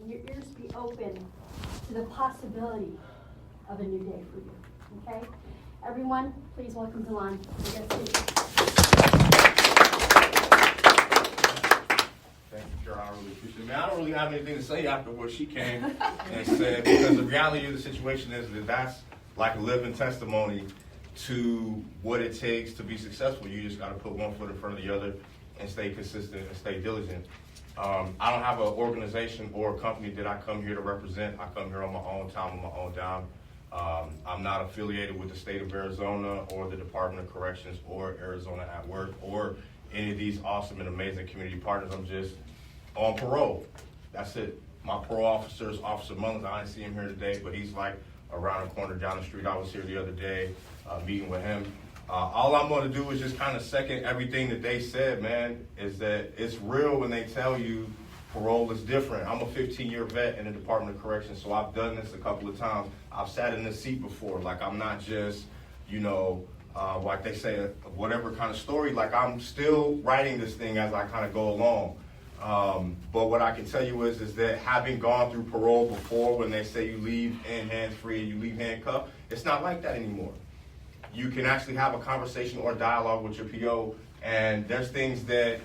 and your ears be open to the possibility of a new day for you. Okay? Everyone, please welcome DeLonne. Thank you, Cheryl. I really appreciate it. Man, I don't really have anything to say after what she came and said, because the reality of the situation is that that's like a living testimony to what it takes to be successful. You just got to put one foot in front of the other and stay consistent and stay diligent. I don't have an organization or a company that I come here to represent. I come here on my own time, on my own dime. I'm not affiliated with the state of Arizona or the Department of Corrections or Arizona at Work or any of these awesome and amazing community partners. I'm just on parole. That's it. My parole officer is Officer Mullins. I didn't see him here today, but he's like around the corner down the street. I was here the other day meeting with him. All I'm going to do is just kind of second everything that they said, man, is that it's real when they tell you parole is different. I'm a 15-year vet in the Department of Corrections, so I've done this a couple of times. I've sat in this seat before. Like, I'm not just, like they say, whatever kind of story. Like, I'm still writing this thing as I kind of go along. But what I can tell you is that having gone through parole before, when they say you leave hands-free and you leave handcuffed, it's not like that anymore. You can actually have a conversation or a dialogue with your PO, and there's things that,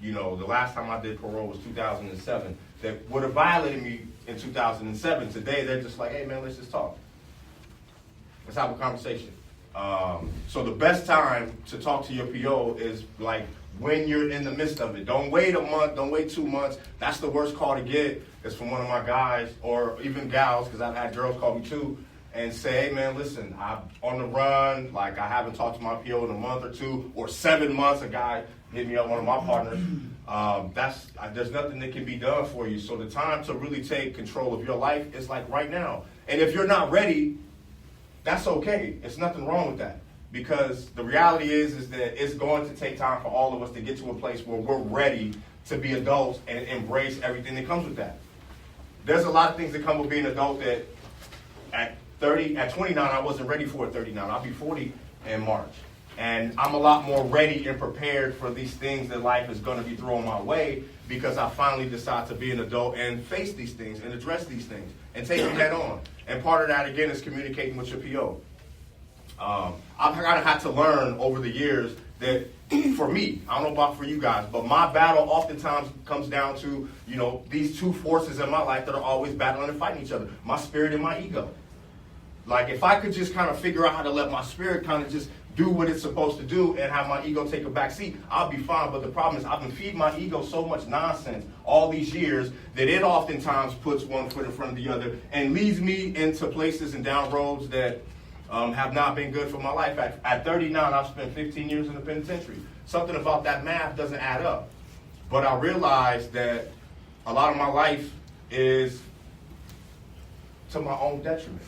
the last time I did parole was 2007, that would have violated me in 2007. Today, they're just like, hey, man, let's just talk. Let's have a conversation. So the best time to talk to your PO is like when you're in the midst of it. Don't wait a month, don't wait 2 months. That's the worst call to get, is from one of my guys or even gals, because I've had girls call me too, and say, hey, man, listen, I'm on the run. Like, I haven't talked to my PO in a month or two, or 7 months. A guy hit me up, one of my partners. There's nothing that can be done for you. So the time to really take control of your life is like right now. And if you're not ready, that's okay. It's nothing wrong with that. Because the reality is that it's going to take time for all of us to get to a place where we're ready to be adults and embrace everything that comes with that. There's a lot of things that come with being an adult that at 29, I wasn't ready for at 39. I'll be 40 in March. And I'm a lot more ready and prepared for these things that life is going to be throwing my way, because I finally decide to be an adult and face these things and address these things and take them head on. And part of that, again, is communicating with your PO. I've kind of had to learn over the years that for me, I don't know about for you guys, but my battle oftentimes comes down to, these two forces in my life that are always battling and fighting each other, my spirit and my ego. Like, if I could just kind of figure out how to let my spirit kind of just do what it's supposed to do and have my ego take a back seat, I'll be fine. But the problem is I've been feeding my ego so much nonsense all these years that it oftentimes puts one foot in front of the other and leads me into places and down roads that have not been good for my life. At 39, I've spent 15 years in the penitentiary. Something about that math doesn't add up. But I realized that a lot of my life is to my own detriment.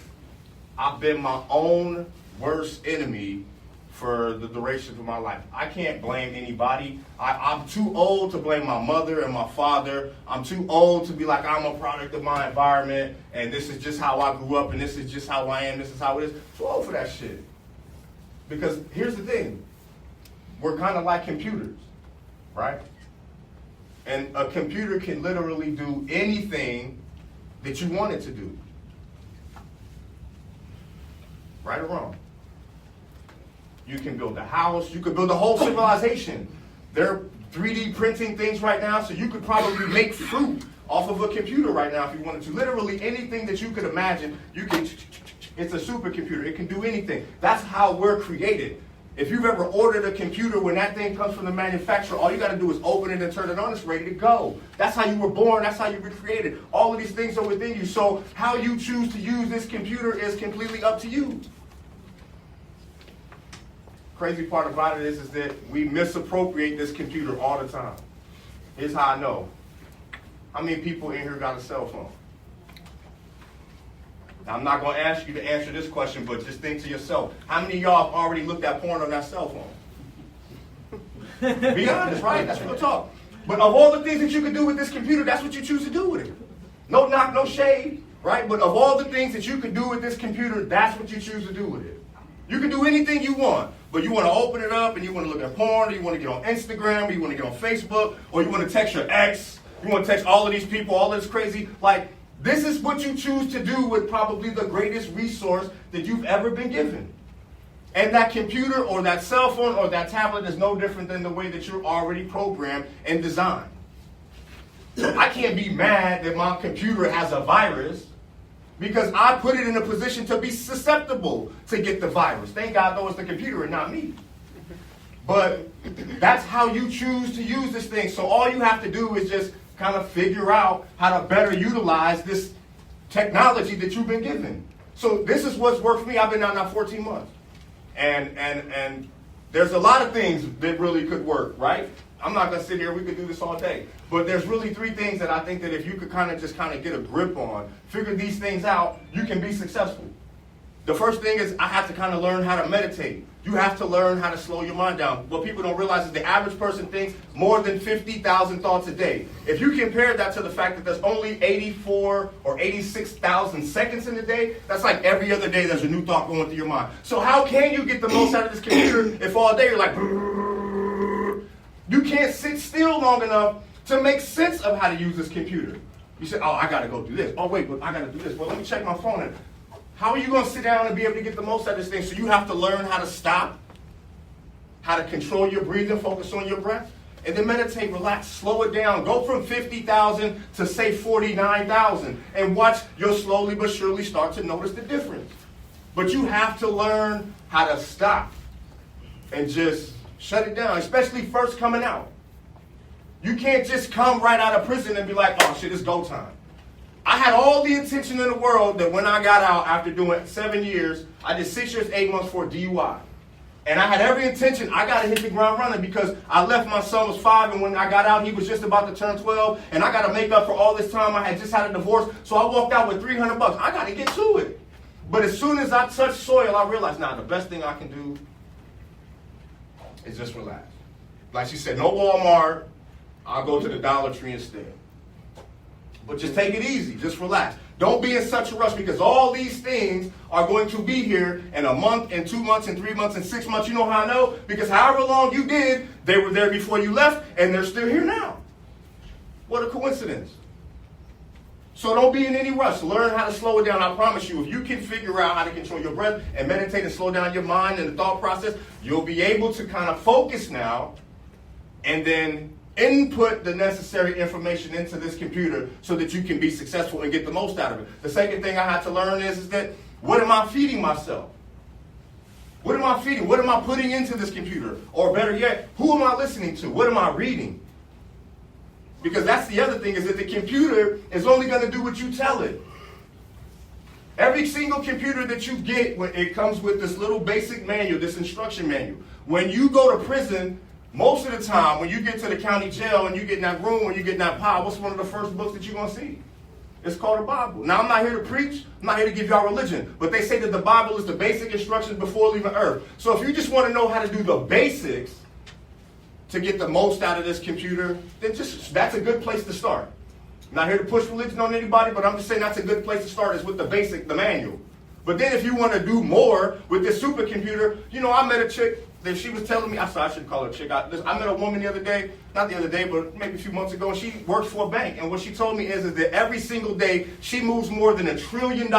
I've been my own worst enemy for the duration of my life. I can't blame anybody. I'm too old to blame my mother and my father. I'm too old to be like, I'm a product of my environment, and this is just how I grew up, and this is just how I am, this is how it is. Too old for that shit. Because here's the thing. We're kind of like computers, right? And a computer can literally do anything that you want it to do. Right or wrong? You can build a house. You could build a whole civilization. They're 3D printing things right now, so you could probably make fruit off of a computer right now if you wanted to. Literally anything that you could imagine, you can. It's a supercomputer. It can do anything. That's how we're created. If you've ever ordered a computer, when that thing comes from the manufacturer, all you got to do is open it and turn it on. It's ready to go. That's how you were born. That's how you were created. All of these things are within you. So how you choose to use this computer is completely up to you. Crazy part about it is that we misappropriate this computer all the time. Here's how I know. How many people in here got a cell phone? Now, I'm not going to ask you to answer this question, but just think to yourself. How many of y'all have already looked at porn on that cell phone? Be honest, right? That's real talk. But of all the things that you can do with this computer, that's what you choose to do with it. No knock, no shade, right? But of all the things that you can do with this computer, that's what you choose to do with it. You can do anything you want, but you want to open it up and you want to look at porn, or you want to get on Instagram, or you want to get on Facebook, or you want to text your ex You want to text all of these people, all of this crazy. Like, this is what you choose to do with probably the greatest resource that you've ever been given. And that computer or that cell phone or that tablet is no different than the way that you're already programmed and designed. So I can't be mad that my computer has a virus because I put it in a position to be susceptible to get the virus. Thank God, though, it's the computer and not me. But that's how you choose to use this thing. So all you have to do is just kind of figure out how to better utilize this technology that you've been given. So this is what's worked for me. I've been out now 14 months. And there's a lot of things that really could work, right? I'm not going to sit here. We could do this all day. But there's really 3 things that I think that if you could kind of get a grip on, figure these things out, you can be successful. The first thing is I have to kind of learn how to meditate. You have to learn how to slow your mind down. What people don't realize is the average person thinks more than 50,000 thoughts a day. If you compare that to the fact that there's only 84 or 86,000 seconds in a day, that's like every other day there's a new thought going through your mind. So how can you get the most out of this computer if all day you're like, you can't sit still long enough to make sense of how to use this computer. You say, oh, I got to go do this. Oh, wait, but I got to do this. Well, let me check my phone. And how are you going to sit down and be able to get the most out of this thing? So you have to learn how to stop, how to control your breathing, focus on your breath, and then meditate, relax, slow it down. Go from 50,000 to, say, 49,000, and watch. You'll slowly but surely start to notice the difference. But you have to learn how to stop and just shut it down, especially first coming out. You can't just come right out of prison and be like, oh, shit, it's go time. I had all the intention in the world that when I got out after doing 7 years, I did 6 years, 8 months for a DUI. And I had every intention, I got to hit the ground running because I left, my son was 5, and when I got out, he was just about to turn 12, and I got to make up for all this time. I had just had a divorce, so I walked out with $300. I got to get to it. But as soon as I touched soil, I realized, the best thing I can do is just relax. Like she said, no Walmart, I'll go to the Dollar Tree instead. But just take it easy. Just relax. Don't be in such a rush because all these things are going to be here in a month, in 2 months, in 3 months, in 6 months. You know how I know? Because however long you did, they were there before you left, and they're still here now. What a coincidence. So don't be in any rush. Learn how to slow it down. I promise you, if you can figure out how to control your breath and meditate and slow down your mind and the thought process, you'll be able to kind of focus now and then input the necessary information into this computer so that you can be successful and get the most out of it. The second thing I had to learn is that what am I feeding myself? What am I feeding? What am I putting into this computer? Or better yet, who am I listening to? What am I reading? Because that's the other thing, is that the computer is only going to do what you tell it. Every single computer that you get, it comes with this little basic manual, this instruction manual. When you go to prison, most of the time, when you get to the county jail and you get in that room, when you get in that pile, what's one of the first books that you're going to see? It's called the Bible. Now, I'm not here to preach. I'm not here to give y'all religion. But they say that the Bible is the basic instructions before leaving earth. So if you just want to know how to do the basics to get the most out of this computer, then that's a good place to start. I'm not here to push religion on anybody, but I'm just saying that's a good place to start, is with the basic, the manual. But then if you want to do more with this supercomputer, I met a chick that she was telling me, I should call her a chick. I met a woman the other day, not the other day, but maybe a few months ago, and she works for a bank. And what she told me is that every single day, she moves more than $1 trillion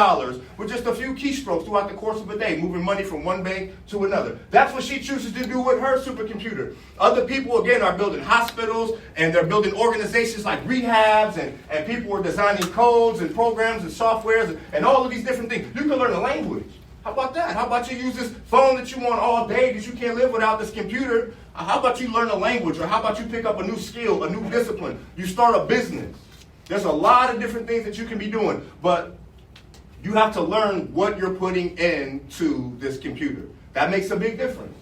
with just a few keystrokes throughout the course of a day, moving money from one bank to another. That's what she chooses to do with her supercomputer. Other people, again, are building hospitals, and they're building organizations like rehabs, and people are designing codes and programs and softwares and all of these different things. You can learn a language. How about that? How about you use this phone that you want all day that you can't live without this computer? How about you learn a language? Or how about you pick up a new skill, a new discipline? You start a business. There's a lot of different things that you can be doing, but you have to learn what you're putting into this computer. That makes a big difference.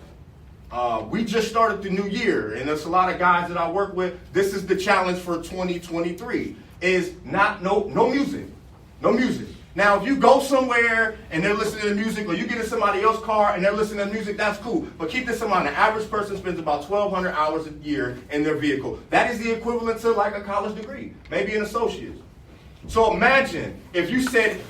We just started the new year, and there's a lot of guys that I work with. This is the challenge for 2023, is no music. No music. Now, if you go somewhere and they're listening to music, or you get in somebody else's car and they're listening to music, that's cool. But keep this in mind, the average person spends about 1,200 hours a year in their vehicle. That is the equivalent to like a college degree, maybe an associate's. So imagine if you said,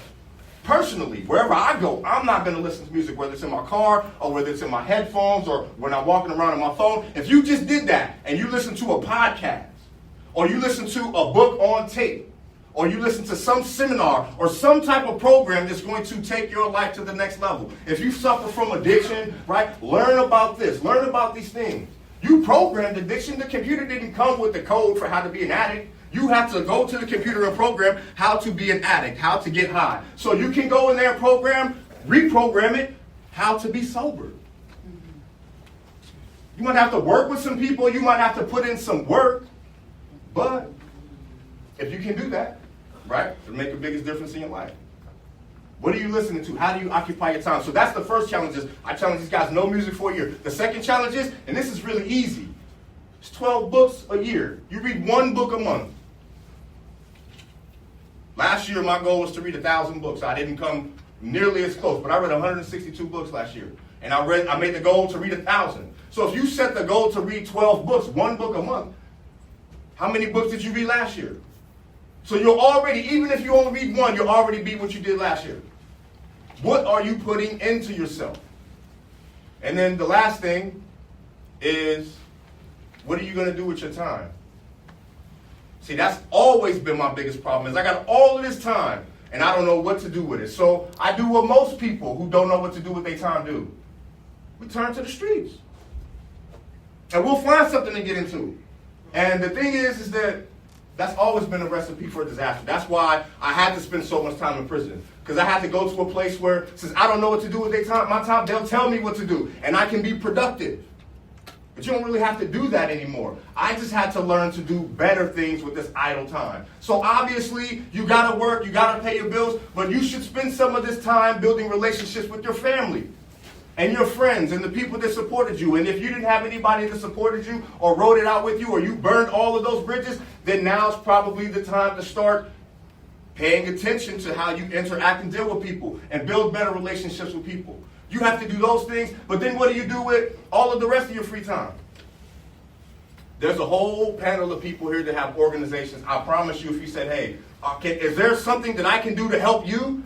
personally, wherever I go, I'm not going to listen to music, whether it's in my car or whether it's in my headphones or when I'm walking around on my phone. If you just did that and you listen to a podcast, or you listen to a book on tape, or you listen to some seminar or some type of program that's going to take your life to the next level. If you suffer from addiction, right, learn about this. Learn about these things. You programmed addiction. The computer didn't come with the code for how to be an addict. You have to go to the computer and program how to be an addict, how to get high. So you can go in there and reprogram it, how to be sober. You might have to work with some people. You might have to put in some work. But if you can do that, right, it'll make the biggest difference in your life. What are you listening to? How do you occupy your time? So that's the first challenge. I challenge these guys, no music for a year. The second challenge is, and this is really easy, it's 12 books a year. You read one book a month. Last year, my goal was to read 1,000 books. I didn't come nearly as close, but I read 162 books last year. And I made the goal to read 1,000. So if you set the goal to read 12 books, one book a month, how many books did you read last year? So you're already, even if you only read one, you'll already beat what you did last year. What are you putting into yourself? And then the last thing is, what are you going to do with your time? See, that's always been my biggest problem, is I got all of this time, and I don't know what to do with it. So I do what most people who don't know what to do with their time do. We turn to the streets. And we'll find something to get into. And the thing is that that's always been a recipe for disaster. That's why I had to spend so much time in prison. Because I had to go to a place where, since I don't know what to do with my time, they'll tell me what to do. And I can be productive. But you don't really have to do that anymore. I just had to learn to do better things with this idle time. So obviously, you got to work, you got to pay your bills, but you should spend some of this time building relationships with your family and your friends and the people that supported you. And if you didn't have anybody that supported you or wrote it out with you or you burned all of those bridges, then now's probably the time to start paying attention to how you interact and deal with people and build better relationships with people. You have to do those things, but then what do you do with all of the rest of your free time? There's a whole panel of people here that have organizations. I promise you, if you said, hey, is there something that I can do to help you?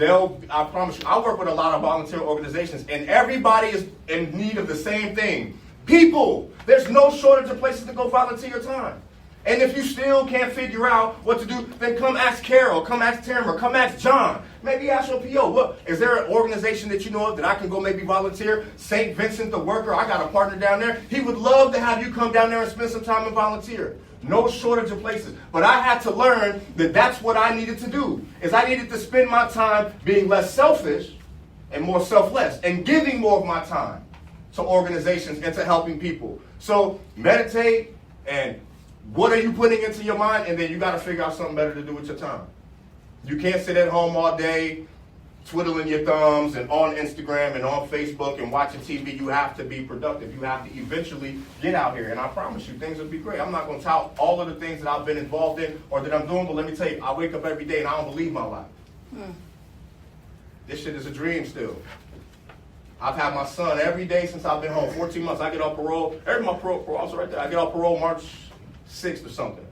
I promise you, I work with a lot of volunteer organizations, and everybody is in need of the same thing. People, there's no shortage of places to go volunteer your time. And if you still can't figure out what to do, then come ask Carol, come ask Tamara, come ask John. Maybe ask your PO. Is there an organization that you know of that I can go maybe volunteer? St. Vincent the Worker, I got a partner down there. He would love to have you come down there and spend some time and volunteer. No shortage of places. But I had to learn that that's what I needed to do, is I needed to spend my time being less selfish and more selfless and giving more of my time to organizations and to helping people. So meditate, and what are you putting into your mind? And then you got to figure out something better to do with your time. You can't sit at home all day twiddling your thumbs and on Instagram and on Facebook and watching TV. You have to be productive. You have to eventually get out here. And I promise you, things will be great. I'm not going to tout all of the things that I've been involved in or that I'm doing, but let me tell you, I wake up every day and I don't believe my life. This shit is a dream still. I've had my son every day since I've been home, 14 months. I get off parole. My parole officer right there. I get off parole March 6th or something.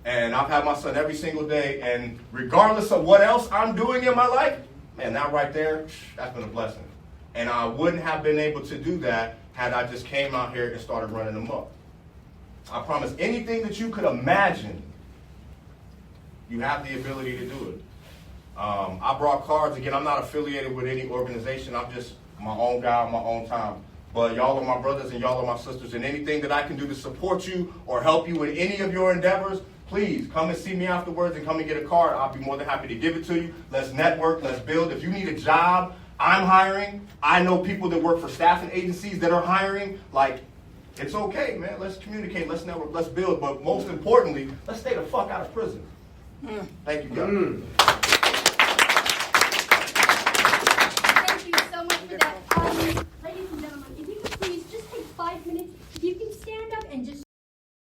And I've had my son every single day. And regardless of what else I'm doing in my life, man, that right there, that's been a blessing. And I wouldn't have been able to do that had I just came out here and started running them up. I promise, anything that you could imagine, you have the ability to do it. I brought cards. Again, I'm not affiliated with any organization. I'm just my own guy on my own time. But y'all are my brothers and y'all are my sisters. And anything that I can do to support you or help you in any of your endeavors, please come and see me afterwards and come and get a card. I'll be more than happy to give it to you. Let's network. Let's build. If you need a job, I'm hiring. I know people that work for staffing agencies that are hiring. Like, it's okay, man. Let's communicate. Let's network. Let's build. But most importantly, let's stay the fuck out of prison. Thank you, guys.